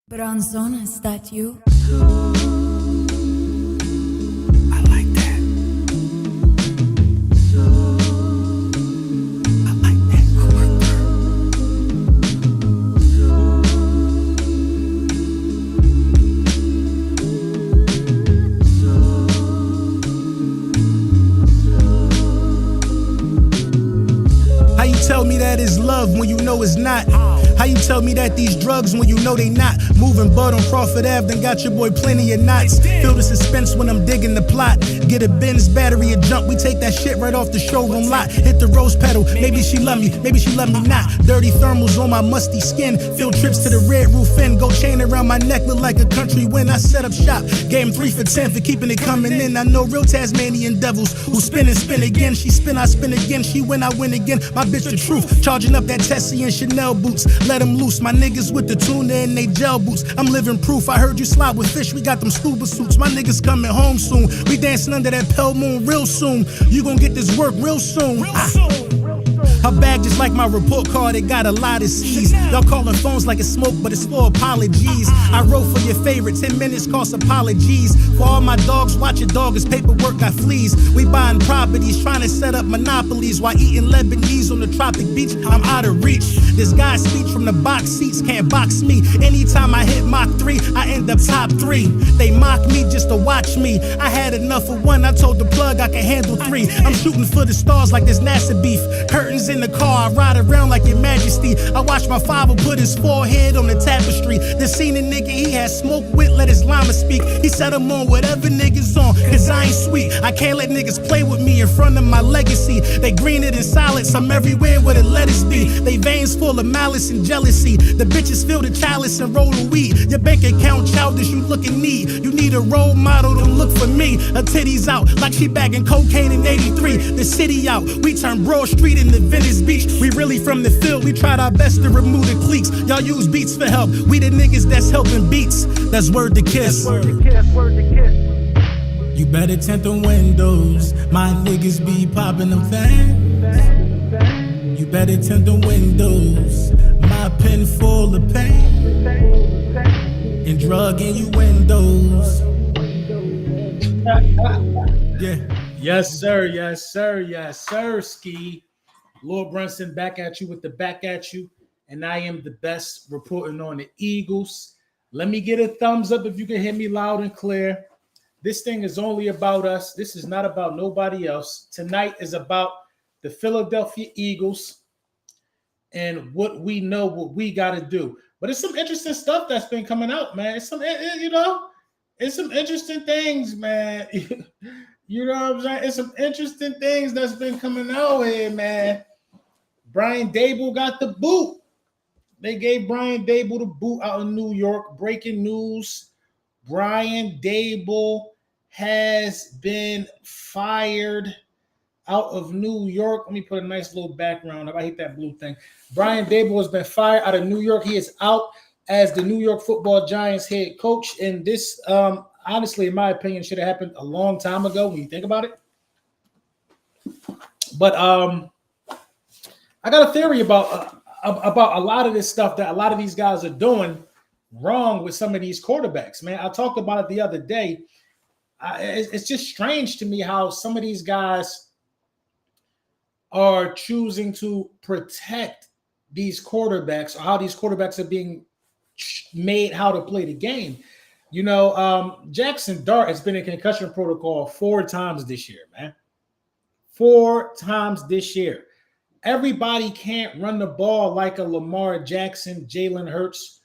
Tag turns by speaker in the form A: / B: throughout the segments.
A: Bronzona, is that you?
B: I like that. I like that. I like that. How you tell me that it's love when you know it's not? How you tell me that these drugs when you know they not? Moving bud on Crawford Ave, then got your boy plenty of knots. Feel the suspense when I'm digging the plot. Get a Benz battery, a jump, we take that shit right off the showroom lot. Hit the rose pedal, maybe she love me, maybe she love me not. Dirty thermals on my musty skin, field trips to the red roof inn. Go chain around my neck, look like a country when I set up shop. Game 3 for 10 for keeping it coming in. I know real Tasmanian devils who spin and spin again. She spin, I spin again, she win, I win again. My bitch the truth, charging up that Tessie and Chanel boots. Let them loose, my niggas with the tuna and they gel boots. I'm living proof, I heard you slide with fish, we got them scuba suits. My niggas coming home soon, we dancing under that pale moon real soon. You gon' get this work real soon. Her bag just like my report card, it got a lot of C's. Y'all calling phones like it's smoke, but it's for apologies. I wrote for your favorite, 10 minutes cost apologies. For all my dogs, watch your dog, his paperwork got fleas. We buying properties, trying to set up monopolies while eating Lebanese on the tropic beach. I'm out of reach. This guy's speech from the box seats can't box me. Anytime I hit Mach 3, I end up top 3. They mock me just to watch me. I had enough of one, I told the plug I can handle 3. I'm shooting for the stars like this NASA beef. Curtains in the car, I ride around like your majesty. I watch my father put his forehead on the tapestry. The scene a nigga he had smoke with, let his llama speak. He said I'm on whatever niggas on, cause I ain't sweet. I can't let niggas play with me in front of my legacy. They green it in silence, I'm everywhere where the lettuce be. They veins full of malice and jealousy. The bitches fill the chalice and roll the weed. Your bank account childish, you looking neat. You need a role model, don't look for me. Her titties out like she bagging cocaine in 83. The city out, we turn Broad Street into Venice Beach. We really from the field, we tried our best to remove the cliques. Y'all use beats for help, we the niggas that's helping beats. That's word to kiss. You better tint the windows, my niggas be popping them things. You better tint the windows, my pen full of pain and drug innuendos. Yeah.
C: Yes, sir. Yes, sir. Yes, sir. Ski. Lord Brunson back at you with the back at you. And I am the best reporting on the Eagles. Let me get a thumbs up if you can hear me loud and clear. This thing is only about us. This is not about nobody else. Tonight is about the Philadelphia Eagles and what we know, what we got to do. But it's some interesting stuff that's been coming out, man. It's some, it's some interesting things, man. You know what I'm saying? It's some interesting things that's been coming out here, man. Brian Dable got the boot. They gave Brian Dable the boot out in New York. Breaking news. Brian Dable has been fired out of New York. Let me put a nice little background up. I hate that blue thing. Brian Dable has been fired out of New York. He is out as the New York Football Giants head coach. And this, honestly, in my opinion, should have happened a long time ago when you think about it. But I got a theory about a lot of this stuff that a lot of these guys are doing wrong with some of these quarterbacks, man. I talked about it the other day. It's just strange to me how some of these guys are choosing to protect these quarterbacks, or how these quarterbacks are being made how to play the game. You know, Jackson Dart has been in concussion protocol 4 times this year, man. 4 times this year. Everybody can't run the ball like a Lamar Jackson, Jalen Hurts,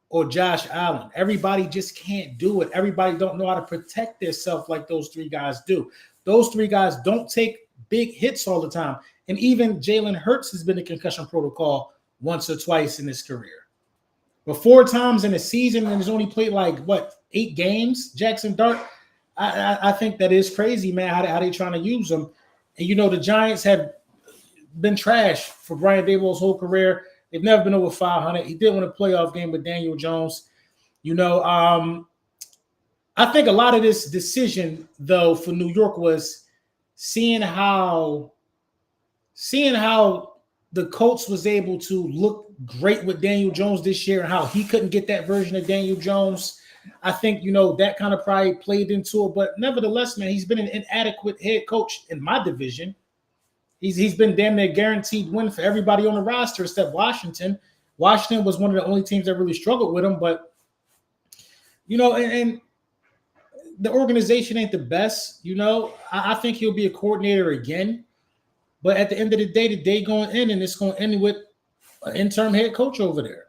C: or Josh Allen. Everybody just can't do it. Everybody don't know how to protect themselves like those 3 guys do. Those 3 guys don't take big hits all the time. And even Jalen Hurts has been in concussion protocol once or twice in his career. But 4 times in a season, and he's only played like, 8 games, Jackson Dart? I think that is crazy, man, how they trying to use him. And, you know, the Giants have been trash for Brian Dable's whole career. They've never been over 500. He did win a playoff game with Daniel Jones. You know, I think a lot of this decision, though, for New York was seeing how the Colts was able to look great with Daniel Jones this year and how he couldn't get that version of Daniel Jones. I think, that kind of probably played into it. But nevertheless, man, he's been an inadequate head coach in my division. He's been damn near guaranteed win for everybody on the roster except Washington. Washington was one of the only teams that really struggled with him. But, and the organization ain't the best. I think he'll be a coordinator again. But at the end of the day going in, and it's going to end with an interim head coach over there.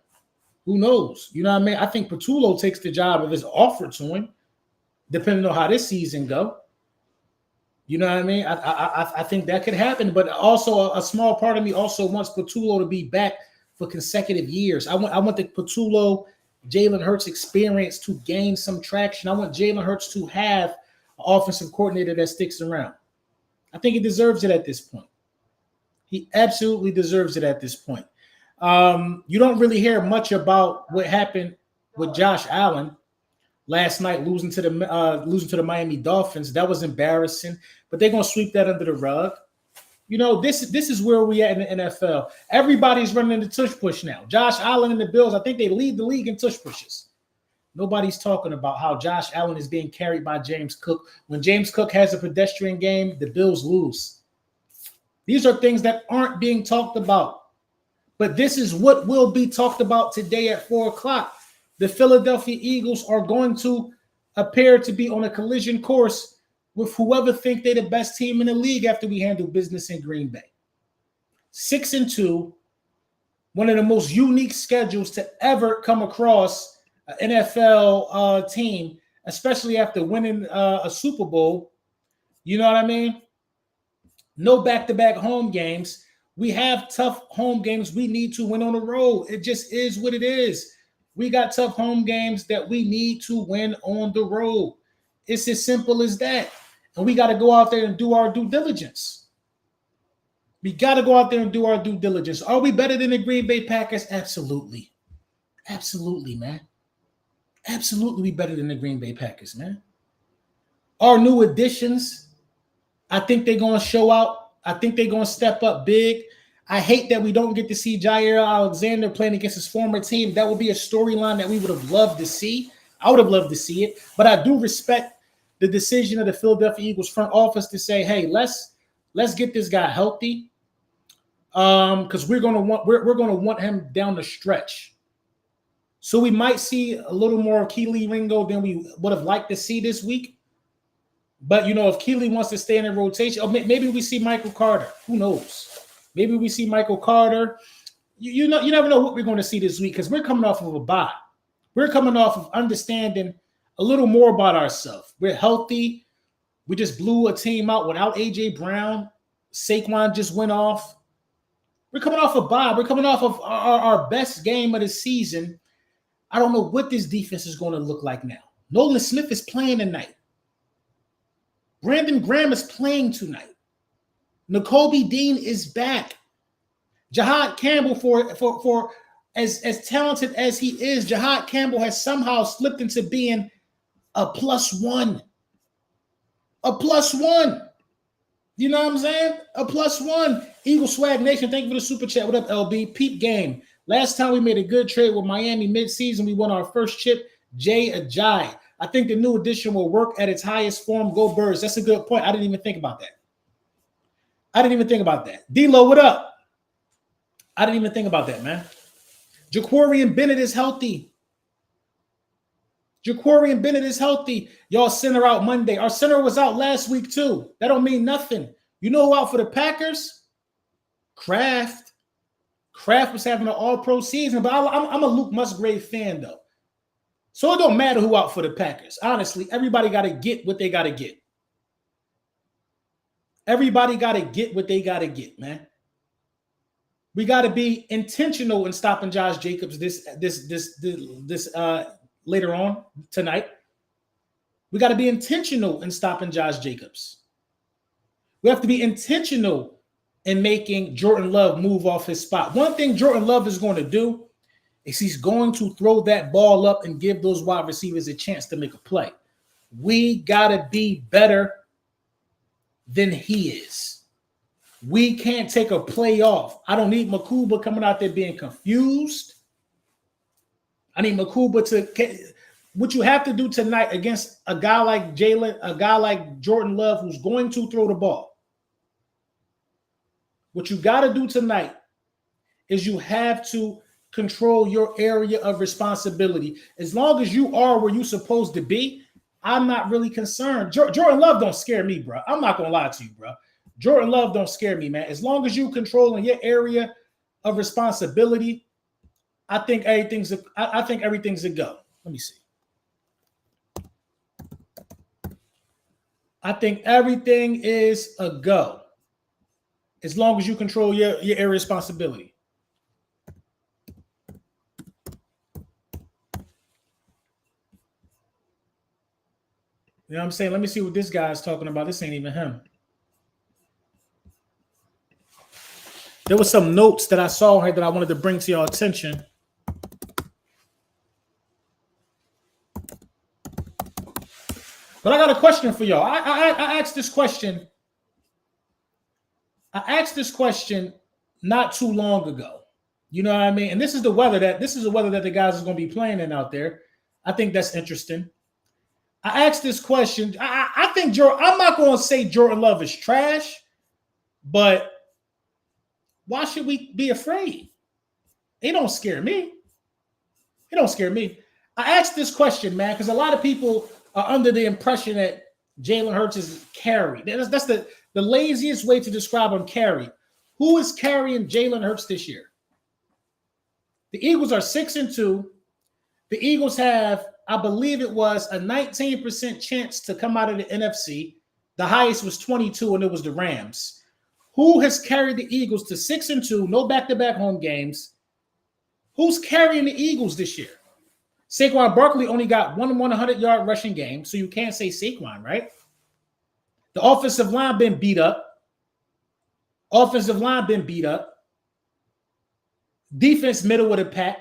C: Who knows? You know what I mean? I think Patullo takes the job if it's offered to him, depending on how this season go. You know what I mean? I think that could happen. But also a small part of me also wants Patullo to be back for consecutive years. I want the Patullo, Jalen Hurts experience to gain some traction. I want Jalen Hurts to have an offensive coordinator that sticks around. I think he deserves it at this point. He absolutely deserves it at this point. You don't really hear much about what happened with Josh Allen last night, losing to the Miami Dolphins. That was embarrassing, but they're gonna sweep that under the rug. This is where we at in the NFL. Everybody's running into tush push now. Josh Allen and the Bills, I think they lead the league in tush pushes. Nobody's talking about how Josh Allen is being carried by James Cook. When James Cook has a pedestrian game, the Bills lose. These are things that aren't being talked about. But this is what will be talked about today at 4 o'clock. The Philadelphia Eagles are going to appear to be on a collision course with whoever think they're the best team in the league after we handle business in Green Bay. 6-2, one of the most unique schedules to ever come across an NFL team, especially after winning a Super Bowl. You know what I mean? No back-to-back home games. We have tough home games we need to win on the road. It just is what it is. We got tough home games that we need to win on the road. It's as simple as that. And we got to go out there and do our due diligence. We got to go out there and do our due diligence. Are we better than the Green Bay Packers? Absolutely. Absolutely, man. Absolutely we better than the Green Bay Packers, man. Our new additions, I think they're going to show out. I think they're going to step up big. I hate that we don't get to see Jair Alexander playing against his former team. That would be a storyline that we would have loved to see. I would have loved to see it. But I do respect the decision of the Philadelphia Eagles front office to say, hey, let's get this guy healthy. Because we're gonna want him down the stretch. So we might see a little more of Keely Ringo than we would have liked to see this week. But, if Keely wants to stay in the rotation, maybe we see Michael Carter. Who knows? Maybe we see Michael Carter. You never know what we're going to see this week because we're coming off of a bye. We're coming off of understanding a little more about ourselves. We're healthy. We just blew a team out without A.J. Brown. Saquon just went off. We're coming off a bye. We're coming off of our best game of the season. I don't know what this defense is going to look like now. Nolan Smith is playing tonight. Brandon Graham is playing tonight. Nakobe Dean is back. Jahad Campbell, for as talented as he is, Jahad Campbell has somehow slipped into being a +1. A +1. You know what I'm saying? A +1. Eagle Swag Nation, thank you for the super chat. What up, LB? Peep game. Last time we made a good trade with Miami midseason, we won our first chip, Jay Ajayi. I think the new addition will work at its highest form. Go Birds. That's a good point. I didn't even think about that. D-Lo, what up? I didn't even think about that, man. Jaquarian Bennett is healthy. Y'all center out Monday. Our center was out last week, too. That don't mean nothing. You know who out for the Packers? Kraft. Kraft was having an all-pro season, but I'm a Luke Musgrave fan, though. So it don't matter who out for the Packers. Honestly, everybody got to get what they got to get. Everybody got to get what they got to get, man. We got to be intentional in stopping Josh Jacobs this later on tonight. We got to be intentional in stopping Josh Jacobs. We have to be intentional in making Jordan Love move off his spot. One thing Jordan Love is going to do is he's going to throw that ball up and give those wide receivers a chance to make a play. We got to be better than he is. We can't take a play off. I don't need Makuba coming out there being confused. I need Makuba to. What you have to do tonight against a guy like Jalen, a guy like Jordan Love, who's going to throw the ball. What you got to do tonight is you have to control your area of responsibility. As long as you are where you're supposed to be, I'm not really concerned. Jordan Love don't scare me, bro. I'm not going to lie to you, bro. Jordan Love don't scare me, man. As long as you controlling your area of responsibility, I think everything's a go. Let me see. I think everything is a go. As long as you control your area of responsibility. You know what I'm saying? Let me see what this guy's talking about. This ain't even him. There was some notes that I saw here that I wanted to bring to your attention. But I got a question for y'all. I asked this question. I asked this question not too long ago. You know what I mean? And this is the weather that the guys are going to be playing in out there. I think that's interesting. I asked this question. I think I'm not going to say Jordan Love is trash, but why should we be afraid? He don't scare me. He don't scare me. I asked this question, man, because a lot of people are under the impression that Jalen Hurts is carried. That's the laziest way to describe him, carried. Who is carrying Jalen Hurts this year? The Eagles are 6-2. The Eagles have, I believe it was a 19% chance to come out of the NFC. The highest was 22, and it was the Rams. Who has carried the Eagles to 6-2, no back-to-back home games? Who's carrying the Eagles this year? Saquon Barkley only got one 100-yard rushing game, so you can't say Saquon, right? The offensive line been beat up. Defense middle of the pack.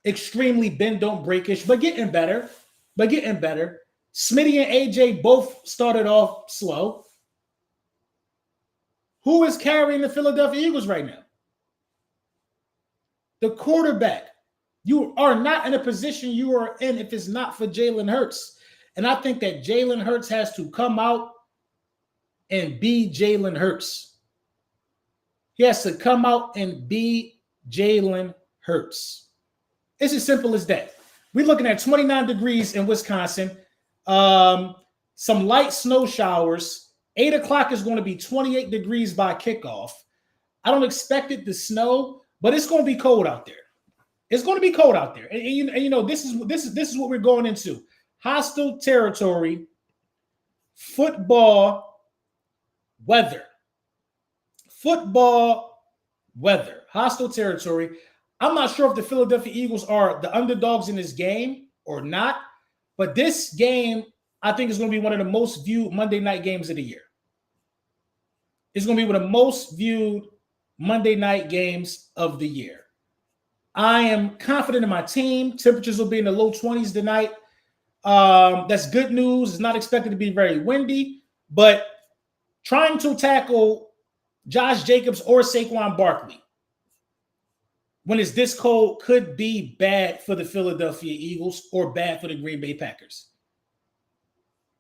C: Extremely bend, don't breakish, but getting better. Smitty and AJ both started off slow. Who is carrying the Philadelphia Eagles right now? The quarterback. You are not in a position you are in if it's not for Jalen Hurts. And I think that Jalen Hurts has to come out and be Jalen Hurts. He has to come out and be Jalen Hurts. It's as simple as that. We're looking at 29 degrees in Wisconsin. Some light snow showers. 8 o'clock is going to be 28 degrees by kickoff. I don't expect it to snow, but it's going to be cold out there. It's going to be cold out there. And you know, this is what we're going into. Hostile territory, football, weather. Hostile territory. I'm not sure if the Philadelphia Eagles are the underdogs in this game or not, but this game, I think, is going to be one of the most viewed Monday night games of the year. It's going to be one of the most viewed Monday night games of the year. I am confident in my team. Temperatures will be in the low 20s tonight. That's good news. It's not expected to be very windy, but trying to tackle Josh Jacobs or Saquon Barkley when it's this cold could be bad for the Philadelphia Eagles or bad for the Green Bay Packers.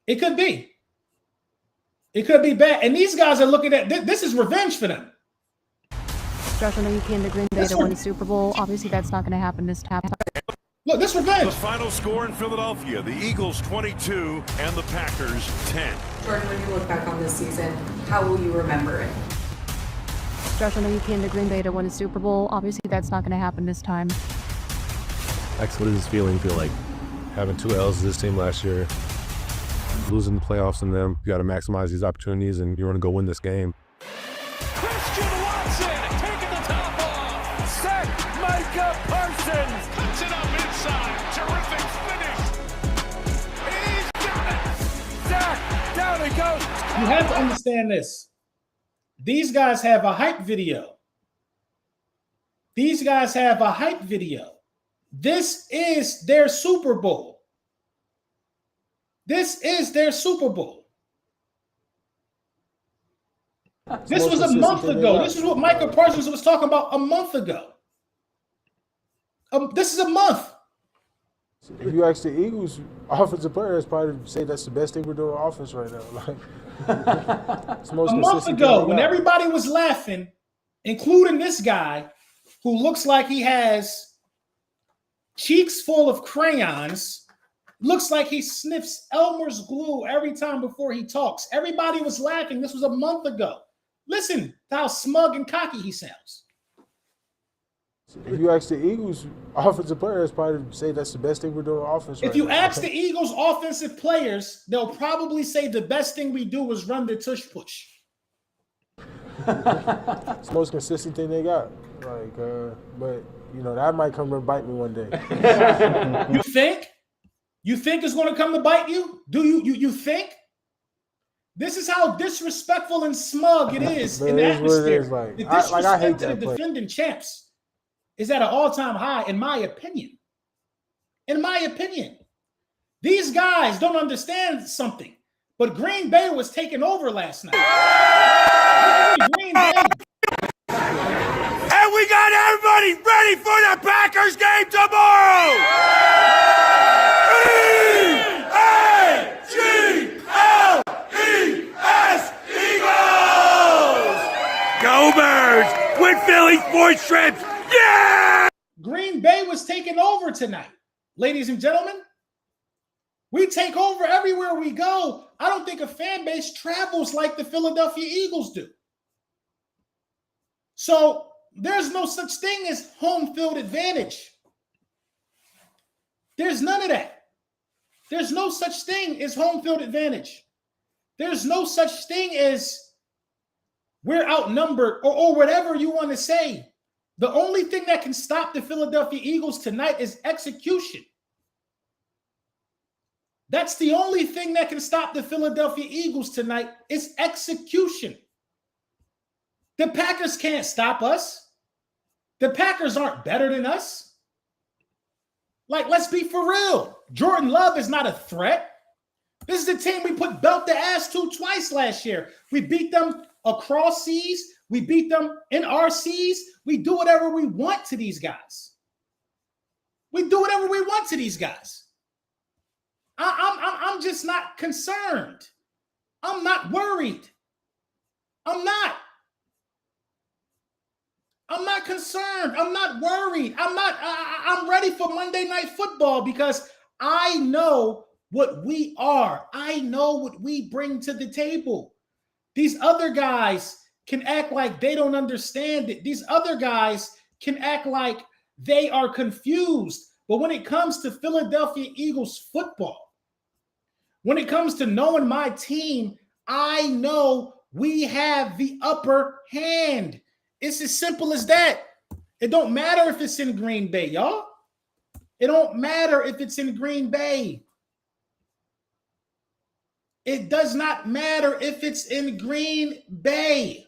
C: It could be. It could be bad. And these guys are looking at this is revenge for them.
D: Josh, I know you came to Green Bay to win the Super Bowl. Obviously, that's not going to happen this time.
C: Look, this revenge.
E: The final score in Philadelphia, the Eagles 22 and the Packers 10.
F: Jordan, when you look back on this season, how will you remember it?
D: Josh, I know you came to Green Bay to win a Super Bowl. Obviously, that's not going to happen this time.
G: X, what does this feeling feel like? Having 2 L's to this team last year, losing the playoffs in them. You got to maximize these opportunities, and you want to go win this game.
E: Christian Watson taking the top off. Set Micah Parsons. Cuts it up inside. Terrific finish. He's got it. Zach, down he goes.
C: You have to understand this. These guys have a hype video. This is their Super Bowl. This was a month ago. This is what Michael Parsons was talking about a month ago. This is a month.
H: If you ask the Eagles offensive players, probably say that's the best thing we're doing on offense right now. Like, it's the most
C: a month ago, when everybody was laughing, including this guy who looks like he has cheeks full of crayons, looks like he sniffs Elmer's glue every time before he talks. Everybody was laughing. This was a month ago. Listen to how smug and cocky he sounds.
H: If you ask the Eagles offensive players, probably say that's the best thing we're doing on offense right now.
C: If you ask the Eagles offensive players, they'll probably say the best thing we do is run the tush push.
H: It's the most consistent thing they got. Like, but you know that might come to bite me one day.
C: You think? You think it's going to come to bite you? Do you think? This is how disrespectful and smug it is in the atmosphere.
H: Like,
C: the disrespect
H: I hate
C: to the
H: that play.
C: defending champs is at an all-time high, in my opinion. In my opinion. These guys don't understand something, but Green Bay was taking over last night. Green Bay.
E: And we got everybody ready for the Packers game tomorrow! E-A-G-L-E-S, Eagles! Go Birds with Philly sports trips! Yeah!
C: Green Bay was taking over tonight. Ladies and gentlemen, we take over everywhere we go. I don't think a fan base travels like the Philadelphia Eagles do. So there's no such thing as home field advantage. There's none of that. There's no such thing as home field advantage. There's no such thing as we're outnumbered or whatever you want to say. The only thing that can stop the Philadelphia Eagles tonight is execution. That's the only thing that can stop the Philadelphia Eagles tonight is execution. The Packers can't stop us. The Packers aren't better than us. Like, let's be for real. Jordan Love is not a threat. This is the team we put belt the ass to twice last year. We beat them across seas. We beat them in our seas. We do whatever we want to these guys. We do whatever we want to these guys. I'm just not concerned. I'm not worried. I'm not concerned. I'm not worried. I'm ready for Monday Night Football because I know what we are. I know what we bring to the table. These other guys can act like they don't understand it. These other guys can act like they are confused. But when it comes to Philadelphia Eagles football, when it comes to knowing my team, I know we have the upper hand. It's as simple as that. It don't matter if it's in Green Bay, y'all. It don't matter if it's in Green Bay. It does not matter if it's in Green Bay.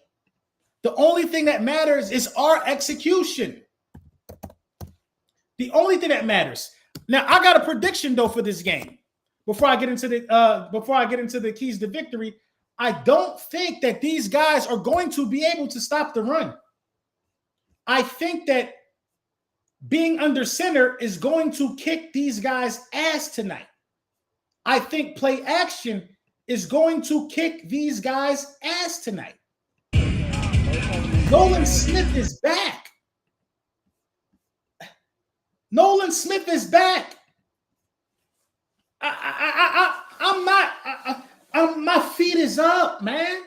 C: The only thing that matters is our execution. The only thing that matters. Now, I got a prediction though for this game. Before I get into the keys to victory, I don't think that these guys are going to be able to stop the run. I think that being under center is going to kick these guys' ass tonight. I think play action is going to kick these guys' ass tonight. Nolan Smith is back. Nolan Smith is back. I'm not. My feet is up, man.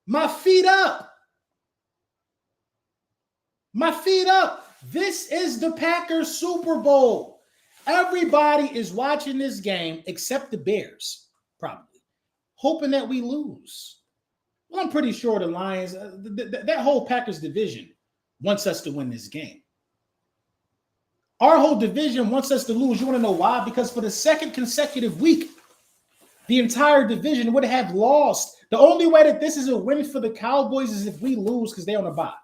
C: My feet up. My feet up. This is the Packers Super Bowl. Everybody is watching this game except the Bears, probably, hoping that we lose. Well, I'm pretty sure the Lions, that whole Packers division wants us to win this game. Our whole division wants us to lose. You want to know why? Because for the second consecutive week, the entire division would have lost. The only way that this is a win for the Cowboys is if we lose because they're on a bye.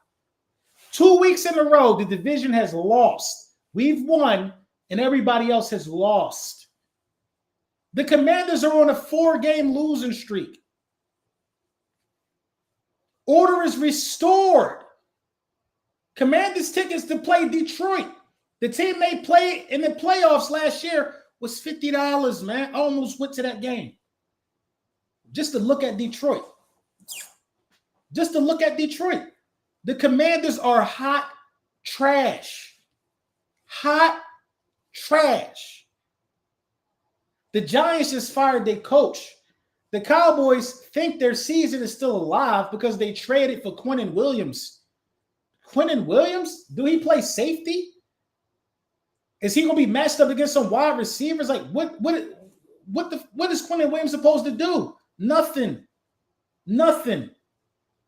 C: 2 weeks in a row, the division has lost. We've won, and everybody else has lost. The Commanders are on a 4-game losing streak. Order is restored. Commanders tickets to play Detroit. The team they played in the playoffs last year was $50, man. I almost went to that game. Just to look at Detroit. Just to look at Detroit. The Commanders are hot trash. Hot trash. The Giants just fired their coach. The Cowboys think their season is still alive because they traded for Quinnen Williams. Quinnen Williams? Do he play safety? Is he going to be matched up against some wide receivers? Like, what is Quinnen Williams supposed to do? Nothing. Nothing.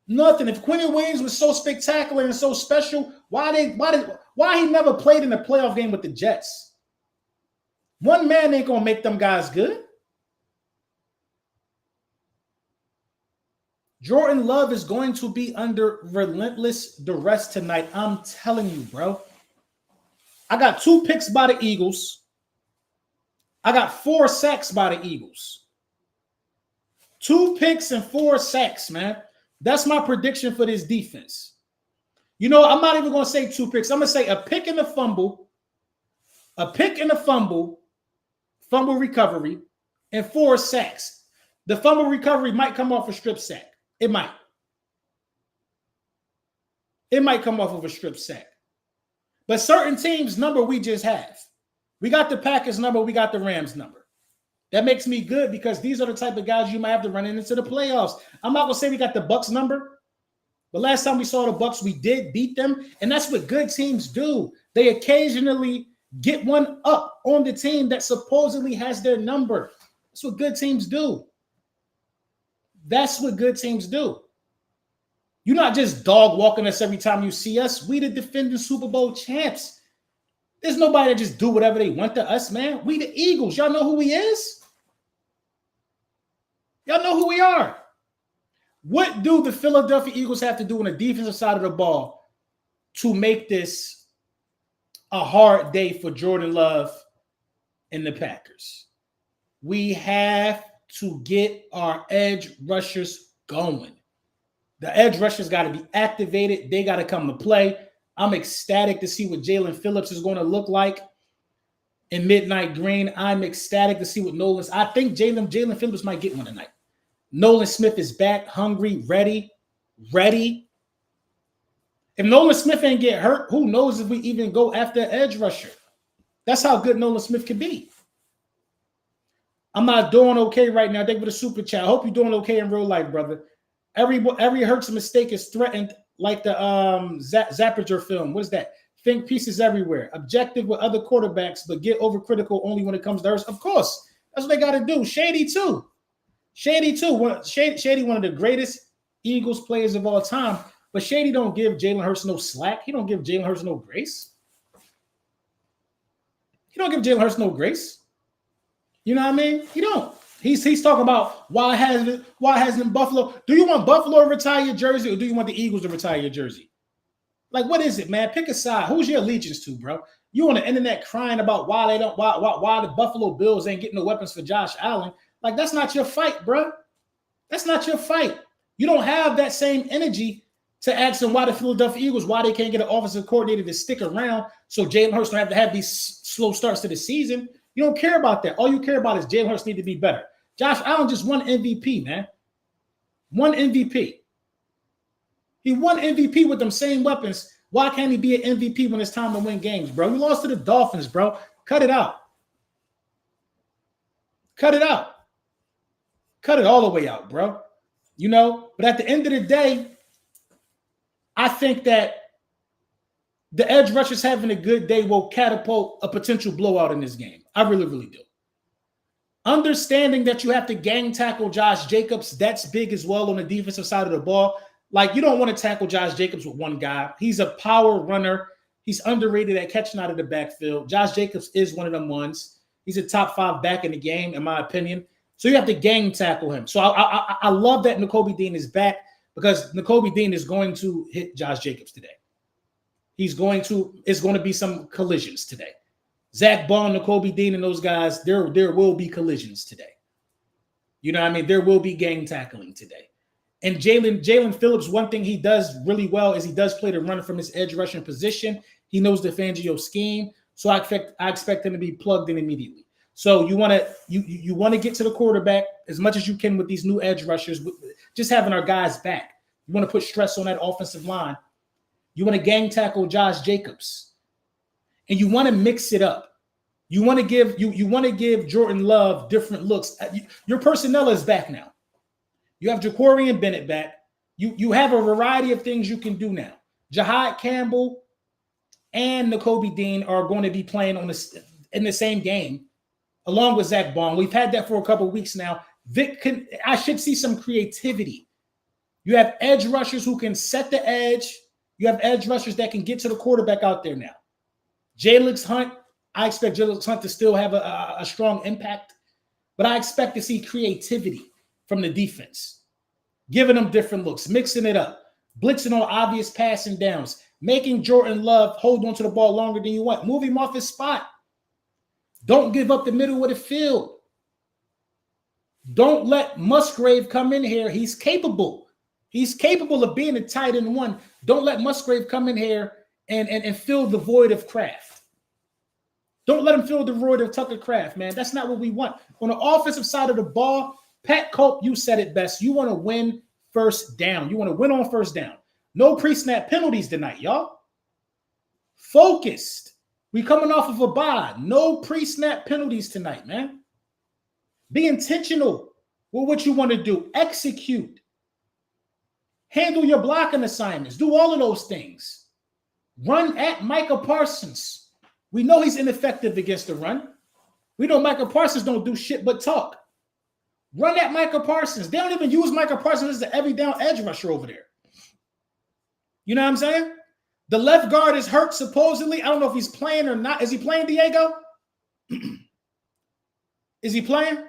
C: Nothing. If Quinnen Williams was so spectacular and so special, why he never played in a playoff game with the Jets? One man ain't going to make them guys good. Jordan Love is going to be under relentless duress tonight. I'm telling you, bro. I got 2 picks by the Eagles. I got 4 sacks by the Eagles. 2 picks and 4 sacks, man. That's my prediction for this defense. You know, I'm not even going to say 2 picks. I'm going to say a pick and a fumble, fumble recovery, and 4 sacks. The fumble recovery might come off a strip sack. It might. It might come off of a strip sack. But certain teams' number we just have. We got the Packers number. We got the Rams number. That makes me good because these are the type of guys you might have to run into the playoffs. I'm not going to say we got the Bucks number. But last time we saw the Bucks, we did beat them. And that's what good teams do. They occasionally get one up on the team that supposedly has their number. That's what good teams do. That's what good teams do. You're not just dog walking us every time you see us. We the defending Super Bowl champs. There's nobody that just do whatever they want to us, man. We the Eagles. Y'all know who we is? Y'all know who we are. What do the Philadelphia Eagles have to do on the defensive side of the ball to make this a hard day for Jordan Love and the Packers? We have to get our edge rushers going. The edge rushers got to be activated. They got to come to play. I'm ecstatic to see what Jalen Phillips is going to look like in Midnight Green. I'm ecstatic to see what Nolan's. I think Jalen Phillips might get one tonight. Nolan Smith is back, hungry, ready. If Nolan Smith ain't get hurt, who knows if we even go after edge rusher? That's how good Nolan Smith can be. I'm not doing okay right now. Thank you for the super chat. I hope you're doing okay in real life, brother. Every Hurts mistake is threatened, like the Zappager film. What is that? Think pieces everywhere. Objective with other quarterbacks, but get overcritical only when it comes to Hurts. Of course, that's what they got to do. Shady too. Shady, one of the greatest Eagles players of all time. But Shady don't give Jalen Hurts no slack. He don't give Jalen Hurts no grace. He don't give Jalen Hurts no grace. You know what I mean? He don't. He's talking about why hasn't Buffalo? Do you want Buffalo to retire your jersey or do you want the Eagles to retire your jersey? Like, what is it, man? Pick a side. Who's your allegiance to, bro? You on the internet crying about why the Buffalo Bills ain't getting the weapons for Josh Allen. Like, that's not your fight, bro. That's not your fight. You don't have that same energy to ask them why the Philadelphia Eagles, why they can't get an offensive coordinator to stick around so Jalen Hurts don't have to have these slow starts to the season. You don't care about that. All you care about is Jalen Hurts need to be better. Josh Allen just won MVP, man. Won MVP. He won MVP with them same weapons. Why can't he be an MVP when it's time to win games, bro? You lost to the Dolphins, bro. Cut it out. Cut it out. Cut it all the way out, bro. You know, but at the end of the day, I think that the edge rushers having a good day will catapult a potential blowout in this game. I really, really do. Understanding that you have to gang tackle Josh Jacobs, that's big as well on the defensive side of the ball. Like, you don't want to tackle Josh Jacobs with one guy. He's a power runner. He's underrated at catching out of the backfield. Josh Jacobs is one of them ones. He's a top 5 back in the game, in my opinion. So you have to gang tackle him. So I love that Nakobe Dean is back because Nakobe Dean is going to hit Josh Jacobs today. It's going to be some collisions today. Zach Bond, Nakobe Dean, and those guys, there will be collisions today. You know what I mean? There will be gang tackling today. And Jalen Phillips, one thing he does really well is he does play the run from his edge rushing position. He knows the Fangio scheme, so I expect him to be plugged in immediately. So you want to get to the quarterback as much as you can with these new edge rushers, just having our guys back. You want to put stress on that offensive line. You want to gang tackle Josh Jacobs, and you want to mix it up. You want to give Jordan Love different looks. Your personnel is back now. You have Ja'Cory Bennett back. You have a variety of things you can do now. Jahad Campbell and Nakobe Dean are going to be playing in the same game, along with Zach Bond. We've had that for a couple of weeks now. I should see some creativity. You have edge rushers who can set the edge. You have edge rushers that can get to the quarterback out there now. Jalix Hunt, I expect Jalix Hunt to still have a strong impact, but I expect to see creativity from the defense, giving them different looks, mixing it up, blitzing on obvious passing downs, making Jordan Love hold on to the ball longer than you want, move him off his spot. Don't give up the middle of the field. Don't let Musgrave come in here. He's capable. He's capable of being a tight end one. Don't let Musgrave come in here and fill the void of Kraft. Don't let him fill the void of Tucker Kraft, man. That's not what we want. On the offensive side of the ball, Pat Culp, you said it best. You want to win first down. You want to win on first down. No pre-snap penalties tonight, y'all. Focused. We coming off of a bye. No pre-snap penalties tonight, man. Be intentional with what you want to do. Execute. Handle your blocking assignments. Do all of those things. Run at Micah Parsons. We know he's ineffective against the run. We know Micah Parsons don't do shit but talk. Run at Micah Parsons. They don't even use Micah Parsons as the every down edge rusher over there. You know what I'm saying? The left guard is hurt, supposedly. I don't know if he's playing or not. Is he playing, Diego? Is he playing?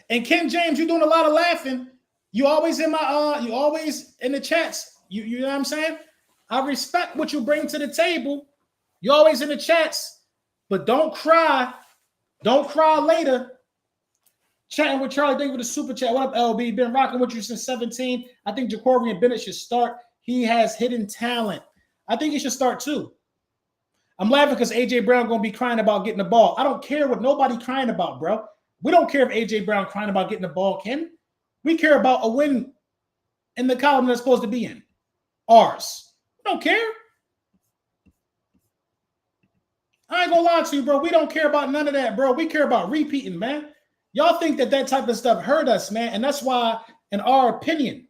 C: And Ken James, you're doing a lot of laughing. You always in you always in the chats. You know what I'm saying? I respect what you bring to the table. You're always in the chats, but don't cry. Don't cry later. Chatting with Charlie Day with a super chat. What up, LB? Been rocking with you since 17. I think Ja'Cory Bennett should start. He has hidden talent. I think he should start too. I'm laughing because AJ Brown gonna be crying about getting the ball. I don't care what nobody crying about, bro. We don't care if AJ Brown crying about getting the ball, Ken. We care about a win in the column that's supposed to be in. Ours. We don't care. I ain't gonna lie to you, bro. We don't care about none of that, bro. We care about repeating, man. Y'all think that type of stuff hurt us, man. And that's why, in our opinion,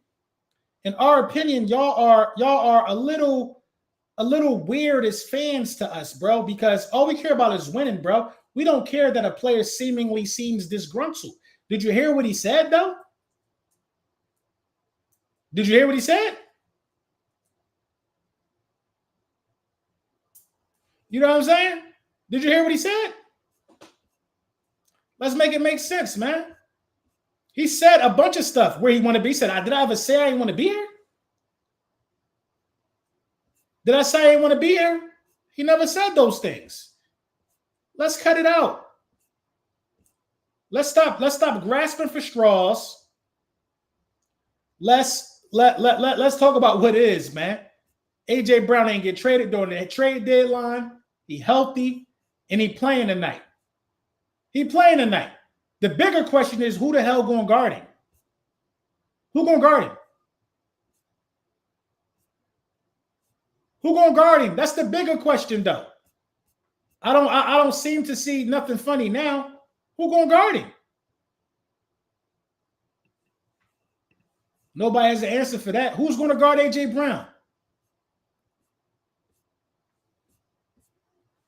C: y'all are a little weird as fans to us, bro, because all we care about is winning, bro. We don't care that a player seemingly seems disgruntled. Did you hear what he said, though? Did you hear what he said? You know what I'm saying? Did you hear what he said? Let's make it make sense, man. He said a bunch of stuff where he want to be. He said, did I ever say I didn't want to be here? Did I say I didn't want to be here? He never said those things. Let's cut it out. Let's stop grasping for straws. Let's talk about what is, man. AJ Brown ain't get traded during the trade deadline. He healthy and he playing tonight. He playing tonight. The bigger question is who the hell going to guard him? Who going to guard him? Who going to guard him? That's the bigger question, though. I don't seem to see nothing funny now. Who going to guard him? Nobody has an answer for that. Who's going to guard AJ Brown?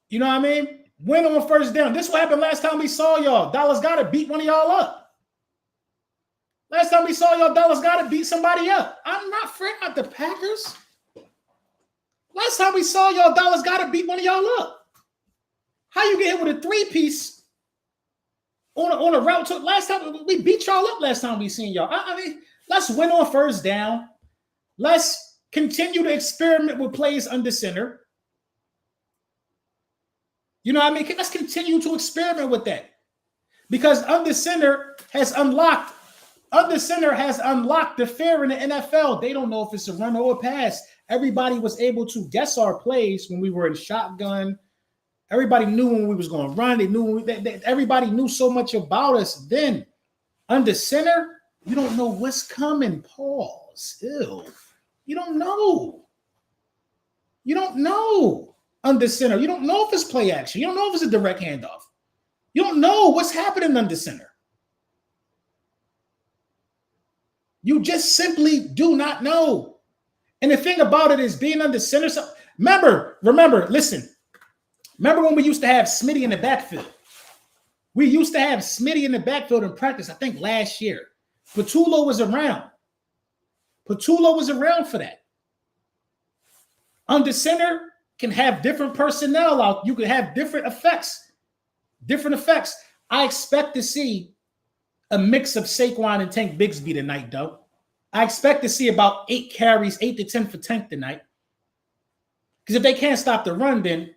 C: You know what I mean? Win on first down. This is what happened last time we saw y'all. Dallas Goedert beat one of y'all up. Last time we saw y'all, Dallas Goedert beat somebody up. I'm not afraid of the Packers. Last time we saw y'all, Dallas Goedert beat one of y'all up. How you get hit with a three-piece on a route to last time? We beat y'all up last time we seen y'all. I mean, let's win on first down. Let's continue to experiment with plays under center. You know what I mean? Let's continue to experiment with that. Because under center has unlocked Under center has unlocked the fear in the NFL. They don't know if it's a run or a pass. Everybody was able to guess our plays when we were in shotgun. Everybody knew when we was going to run. They knew everybody knew so much about us. Then under center, you don't know what's coming. Pause. Ew. You don't know. You don't know under center. You don't know if it's play action. You don't know if it's a direct handoff. You don't know what's happening under center. You just simply do not know. And the thing about it is being under center. So remember, listen. Remember when we used to have Smitty in the backfield? We used to have Smitty in the backfield in practice, I think last year. Patullo was around. Patullo was around for that. Under center can have different personnel out. You can have different effects. Different effects. I expect to see a mix of Saquon and Tank Bigsby tonight, though. I expect to see about 8 carries, 8 to 10 for Tank tonight. Because if they can't stop the run, then,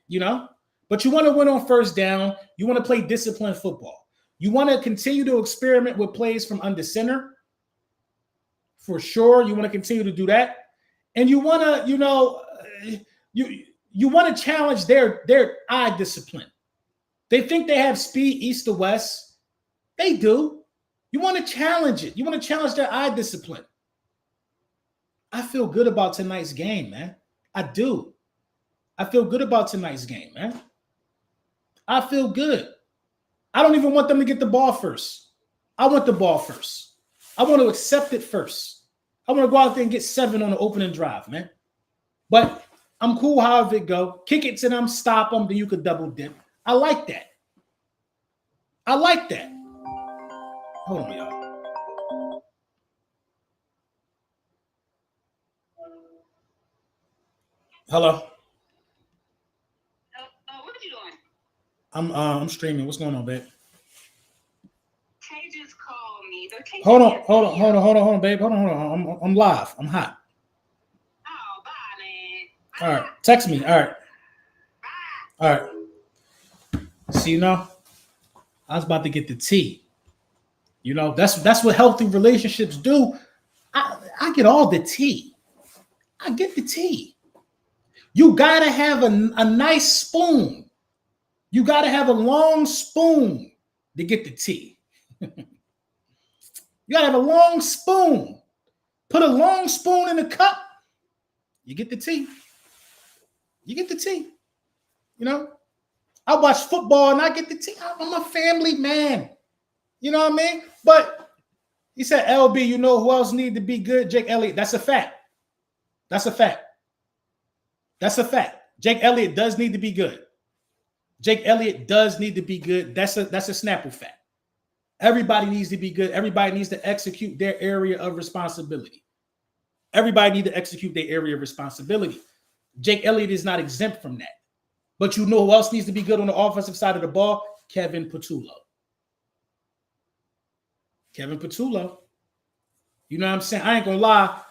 C: but you want to win on first down. You want to play disciplined football. You want to continue to experiment with plays from under center. For sure. You want to continue to do that. And you want to, you want to challenge their eye discipline. They think they have speed east to west. They do. You want to challenge it. You want to challenge their eye discipline. I feel good about tonight's game, man. I do. I feel good about tonight's game, man. I feel good. I don't even want them to get the ball first. I want the ball first. I want to accept it first. I want to go out there and get 7 on the opening drive, man. But I'm cool however it go. Kick it to them, stop them, then you could double dip. I like that. I like that. Hold on, y'all. Hello.
I: What are you doing?
C: I'm streaming. What's going on, babe?
I: Kay just called me.
C: Hold on, babe. Hold on. I'm live. I'm hot.
I: Oh, bye, man.
C: All right. Text me. All right.
I: Bye.
C: All right. See, I was about to get the tea. That's what healthy relationships do. I get all the tea. I get the tea. You got to have a nice spoon. You got to have a long spoon to get the tea. You got to have a long spoon. Put a long spoon in a cup. You get the tea. You get the tea. I watch football and I get the tea. I'm a family man. You know what I mean? But he said, LB, who else need to be good? Jake Elliott. That's a fact. That's a fact. That's a fact. Jake Elliott does need to be good. Jake Elliott does need to be good. That's a Snapple fact. Everybody needs to be good. Everybody needs to execute their area of responsibility. Everybody needs to execute their area of responsibility. Jake Elliott is not exempt from that. But who else needs to be good on the offensive side of the ball? Kevin Patullo. Kevin Patullo. You know what I'm saying? I ain't gonna lie.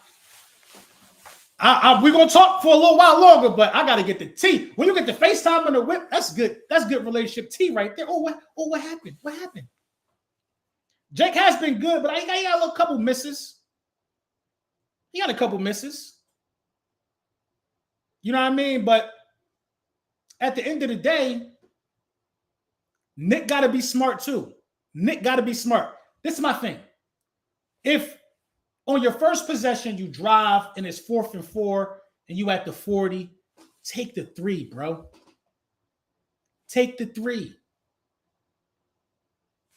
C: We're gonna talk for a little while longer, but I gotta get the tea. When you get the FaceTime and the whip, that's good. That's good relationship tea right there. What happened? What happened? Jake has been good, but he got a couple misses. He got a couple misses. You know what I mean? But at the end of the day, Nick got to be smart too. Nick got to be smart. This is my thing. If on your first possession you drive and it's 4th and 4 and you at the 40, take the 3, bro. Take the 3.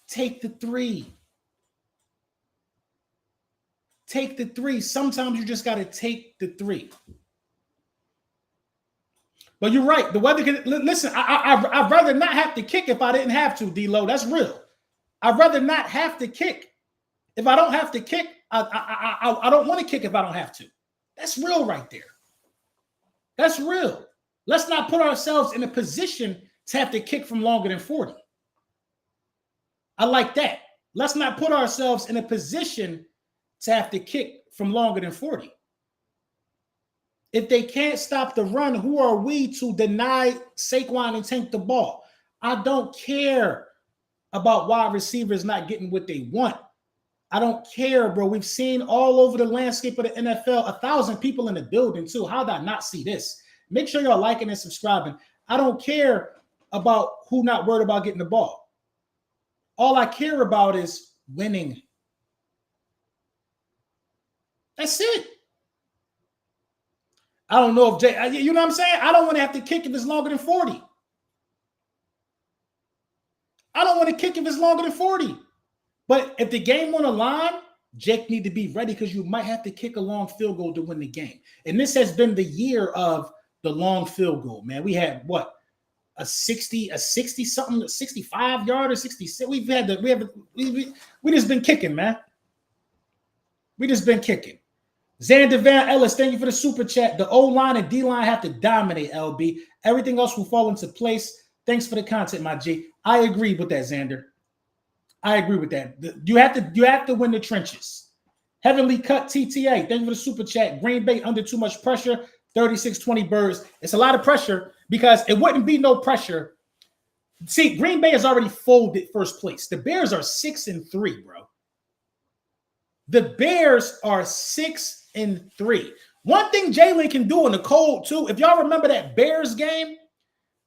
C: Take the 3. Take the 3. Sometimes you just got to take the 3. But you're right. The weather can listen. I'd rather not have to kick if I didn't have to, D-Lo. That's real. I'd rather not have to kick. If I don't have to kick, I don't want to kick if I don't have to. That's real right there. That's real. Let's not put ourselves in a position to have to kick from longer than 40. I like that. Let's not put ourselves in a position to have to kick from longer than 40. If they can't stop the run, who are we to deny Saquon and Tank the ball? I don't care about wide receivers not getting what they want. I don't care, bro. We've seen all over the landscape of the NFL, 1,000 people in the building too. How did I not see this? Make sure y'all liking and subscribing. I don't care about who not worried about getting the ball. All I care about is winning. That's it. I don't know if Jay, you know what I'm saying? I don't want to have to kick if it's longer than 40. I don't want to kick if it's longer than 40. But if the game on the line, Jake need to be ready because you might have to kick a long field goal to win the game. And this has been the year of the long field goal, man. We had what? A 60 something, 65 yard or 66. We just been kicking, man. We just been kicking. Xander Van Ellis, thank you for the super chat. The O-line and D-line have to dominate, LB. Everything else will fall into place. Thanks for the content, my G. I agree with that, Xander. I agree with that. You have to win the trenches. Heavenly Cut TTA, thank you for the super chat. Green Bay under too much pressure, 36-20 Birds. It's a lot of pressure because it wouldn't be no pressure. See, Green Bay has already folded first place. The Bears are 6-3, bro. The Bears are 6-3. One thing Jalen can do in the cold, too, if y'all remember that Bears game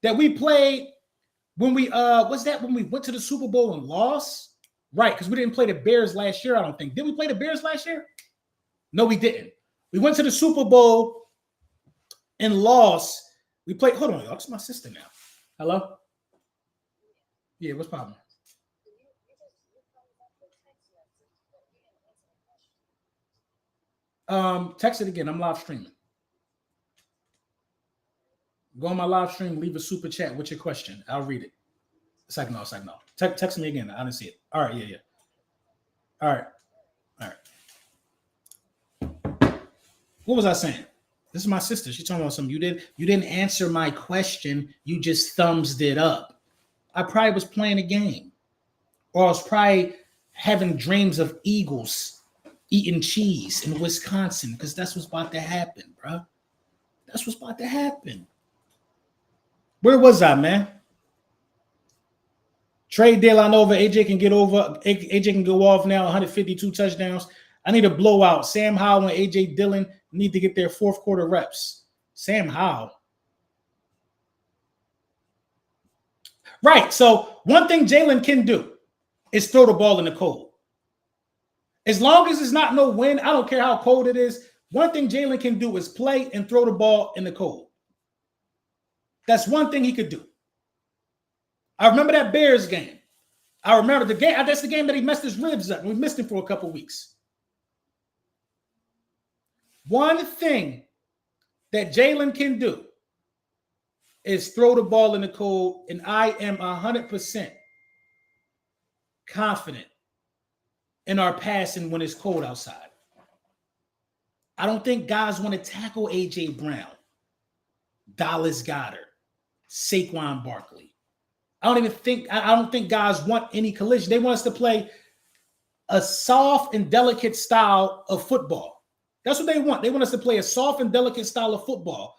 C: that we played when we when we went to the Super Bowl and lost? Right, because we didn't play the Bears last year, I don't think. Did we play the Bears last year? No, we didn't. We went to the Super Bowl and lost. We played, hold on, y'all. It's my sister now. Hello? Yeah, what's poppin'? Text it again. I'm live streaming. Go on my live stream, leave a super chat with your question. I'll read it. It's like no. Text me again. I didn't see it. All right, yeah. All right. What was I saying? This is my sister. She's talking about something. You didn't answer my question. You just thumbs it up. I probably was playing a game. Or I was probably having dreams of Eagles eating cheese in Wisconsin because that's what's about to happen, bro. That's what's about to happen. Where was I, man? Trade Delanova, AJ can get over. AJ can go off now, 152 touchdowns. I need a blowout. Sam Howell and AJ Dillon need to get their fourth quarter reps. Sam Howell. Right. So one thing Jalen can do is throw the ball in the cold. As long as it's not no wind, I don't care how cold it is. One thing Jalen can do is play and throw the ball in the cold. That's one thing he could do. I remember that Bears game. I remember the game. That's the game that he messed his ribs up. We missed him for a couple weeks. One thing that Jalen can do is throw the ball in the cold, and I am 100% confident in our passing when it's cold outside. I don't think guys want to tackle A.J. Brown, Dallas Goedert, Saquon Barkley. I don't think guys want any collision. They want us to play a soft and delicate style of football. That's what they want. They want us to play a soft and delicate style of football.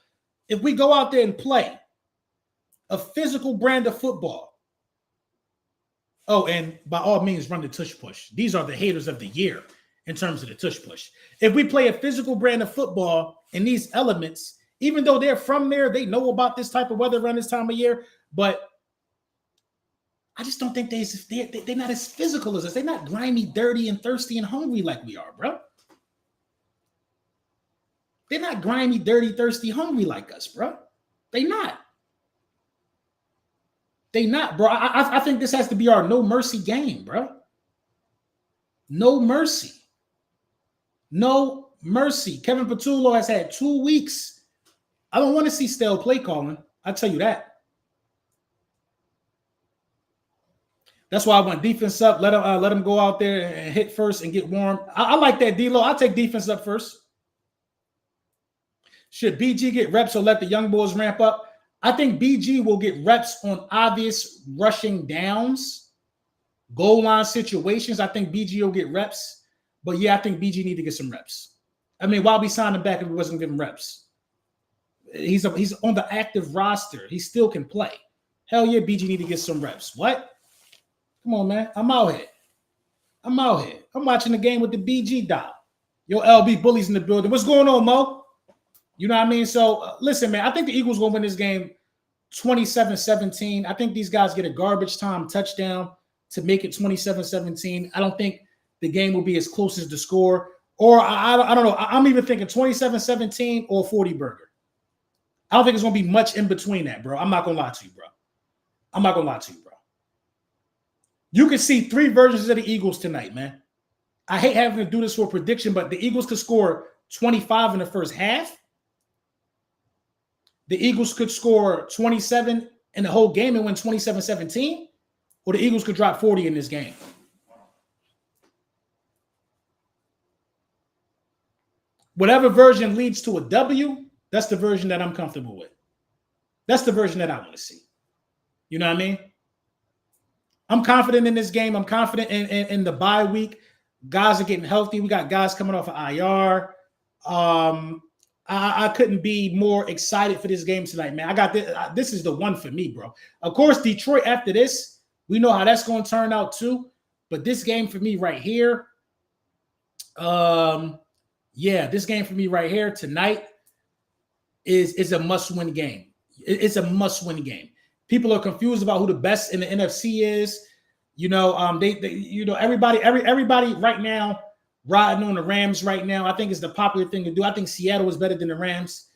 C: If we go out there and play a physical brand of football, oh, and by all means, run the tush push. These are the haters of the year in terms of the tush push. If we play a physical brand of football in these elements, even though they're from there, they know about this type of weather around this time of year, but I just don't think they're not as physical as us. They're not grimy, dirty, and thirsty and hungry like we are, bro. They're not grimy, dirty, thirsty, hungry like us, bro. They're not. They not, bro. I think this has to be our no mercy game, bro. No mercy. No mercy. Kevin Patullo has had 2 weeks. I don't want to see stale play calling. I'll tell you that. That's why I want defense up. Let them go out there and hit first and get warm. I like that, D-Lo. I'll take defense up first. Should BG get reps or let the young boys ramp up? I think BG will get reps on obvious rushing downs, goal line situations. I think BG will get reps. But, yeah, I think BG need to get some reps. I mean, why we signed him back if we wasn't giving reps? He's on the active roster. He still can play. Hell yeah, BG need to get some reps. What? Come on, man. I'm out here. I'm out here. I'm watching the game with the BG doll. Yo, LB Bullies in the building. What's going on, Mo? You know what I mean? So, listen, man, I think the Eagles will win this game 27-17. I think these guys get a garbage time touchdown to make it 27-17. I don't think the game will be as close as the score. Or, I don't know. I'm even thinking 27-17 or 40 burger. I don't think it's going to be much in between that, bro. I'm not going to lie to you, bro. I'm not going to lie to you, bro. You can see 3 versions of the Eagles tonight, man. I hate having to do this for a prediction, but the Eagles could score 25 in the first half. The Eagles could score 27 in the whole game and win 27-17, or the Eagles could drop 40 in this game. Whatever version leads to a W, that's the version that I'm comfortable with. That's the version that I want to see. You know what I mean? I'm confident in this game. I'm confident in the bye week. Guys are getting healthy. We got guys coming off of IR. I couldn't be more excited for this game tonight, man. I got this. This is the one for me, bro. Of course, Detroit after this, we know how that's going to turn out too. But this game for me right here, this game for me right here tonight is a must-win game. It's a must-win game. People are confused about who the best in the NFC is. You know, everybody right now riding on the Rams right now. I think it's the popular thing to do. I think Seattle is better than the Rams.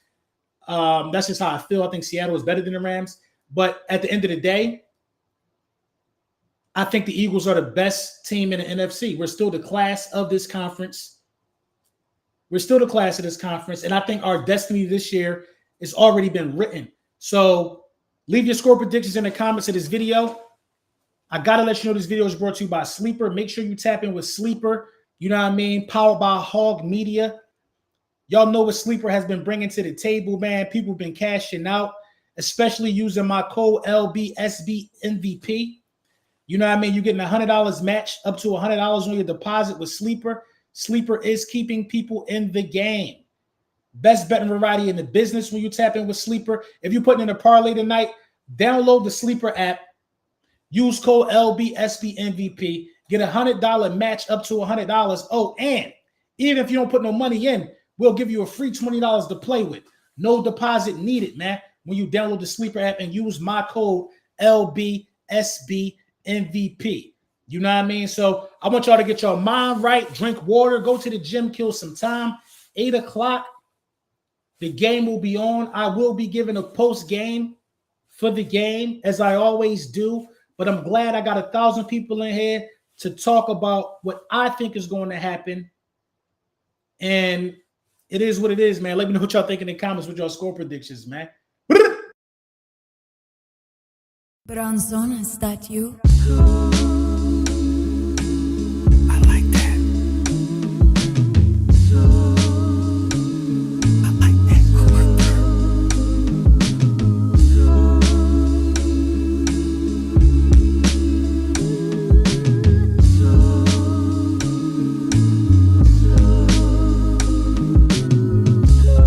C: That's just how I feel. I think Seattle is better than the Rams. But at the end of the day, I think the Eagles are the best team in the NFC. We're still the class of this conference. And I think our destiny this year has already been written. So leave your score predictions in the comments of this video. I got to let you know this video is brought to you by Sleeper. Make sure you tap in with Sleeper. You know what I mean? Powered by Hog Media. Y'all know what Sleeper has been bringing to the table, man. People have been cashing out, especially using my code LBSBMVP. You know what I mean? You're getting $100 match up to $100 on your deposit with Sleeper. Sleeper is keeping people in the game. Best betting variety in the business when you tap in with Sleeper. If you're putting in a parlay tonight, download the Sleeper app. Use code LBSBMVP. Get $100 match up to $100. Oh, and even if you don't put no money in, we'll give you a free $20 to play with. No deposit needed, man. When you download the Sleeper app and use my code LBSBMVP. You know what I mean? So I want y'all to get your mind right, drink water, go to the gym, kill some time. 8 o'clock, the game will be on. I will be giving a post game for the game, as I always do. But I'm glad I got 1,000 people in here to talk about what I think is going to happen. And it is what it is, man. Let me know what y'all think in the comments with your score predictions, man.
A: Bronzona, is that you?
B: I like that. I like that.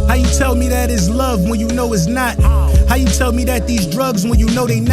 B: How you tell me that it's love when you know it's not? How you tell me that these drugs when you know they not?